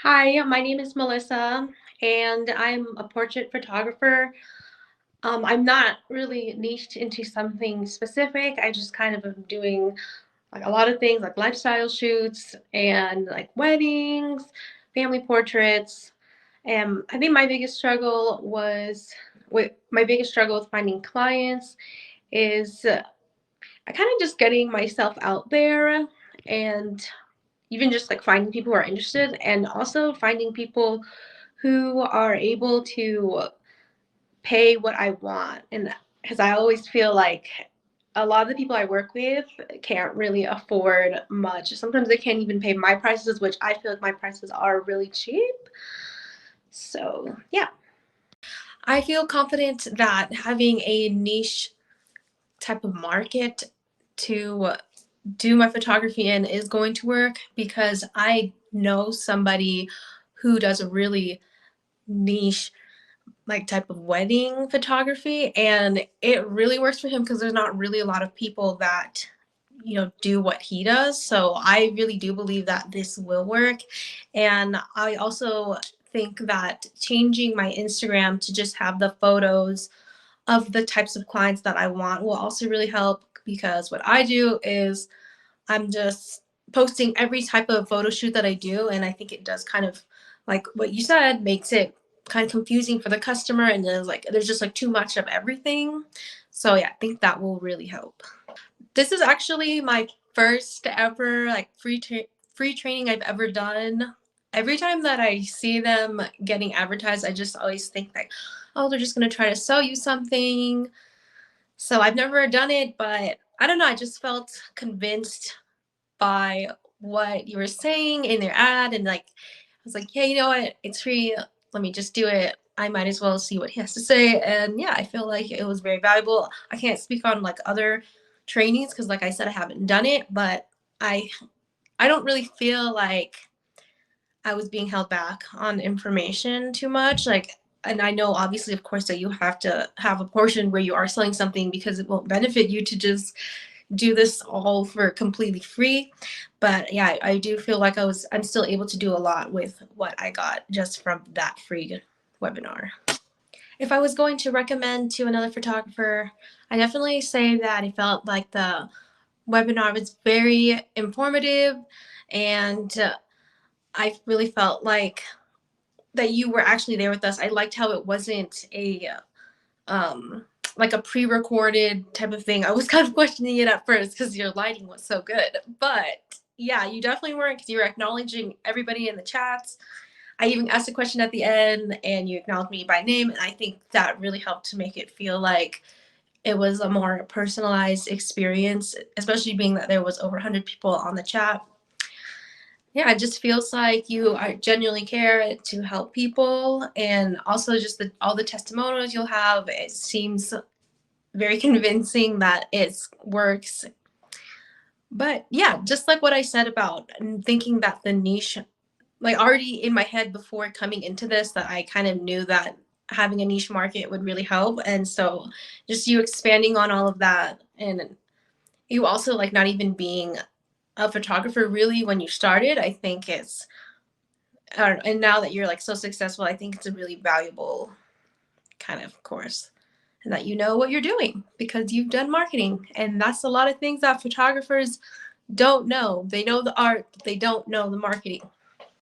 Hi, my name is Melissa, and I'm a portrait photographer. I'm not really niched into something specific. I just kind of am doing like a lot of things like lifestyle shoots and like weddings, family portraits. And I think my biggest struggle with finding clients is I kind of just getting myself out there and even just like finding people who are interested and also finding people who are able to pay what I want. And because I always feel like a lot of the people I work with can't really afford much. Sometimes they can't even pay my prices, which I feel like my prices are really cheap. So, yeah. I feel confident that having a niche type of market to do my photography in is going to work because I know somebody who does a really niche like type of wedding photography, and it really works for him because there's not really a lot of people that do what he does. So I really do believe that this will work. And I also think that changing my Instagram to just have the photos of the types of clients that I want will also really help, because what I do is I'm just posting every type of photo shoot that I do. And I think it does kind of, like what you said, makes it kind of confusing for the customer. And there's just like too much of everything. So yeah, I think that will really help. This is actually my first ever like free training I've ever done. Every time that I see them getting advertised, I just always think like, oh, they're just gonna try to sell you something. So I've never done it, but I don't know. I just felt convinced by what you were saying in their ad, and like I was like, yeah, you know what? It's free. Let me just do it. I might as well see what he has to say. And yeah, I feel like it was very valuable. I can't speak on like other trainings because like I said, I haven't done it, but I I don't really feel like I was being held back on information too much. Like, and I know obviously, of course, that you have to have a portion where you are selling something because it won't benefit you to just do this all for completely free. But yeah, I do feel like I'm still able to do a lot with what I got just from that free webinar. If I was going to recommend to another photographer, I definitely say that I felt like the webinar was very informative, and I really felt that you were actually there with us. I liked how it wasn't a um like a pre-recorded type of thing. I was kind of questioning it at first because your lighting was so good. But yeah, you definitely weren't, because you were acknowledging everybody in the chats. I even asked a question at the end and you acknowledged me by name, and I think that really helped to make it feel like it was a more personalized experience, especially being that there was over 100 people on the chat. Yeah, it just feels like you are genuinely care to help people, and also just all the testimonials you'll have. It seems very convincing that it works. But yeah, just like what I said about thinking that the niche, like already in my head before coming into this, that I kind of knew that having a niche market would really help. And so just you expanding on all of that, and you also like not even being a photographer really when you started, I think it's, I don't know, and now that you're like so successful, I think it's a really valuable kind of course, and that you know what you're doing because you've done marketing. And that's a lot of things that photographers don't know. They know the art, but they don't know the marketing.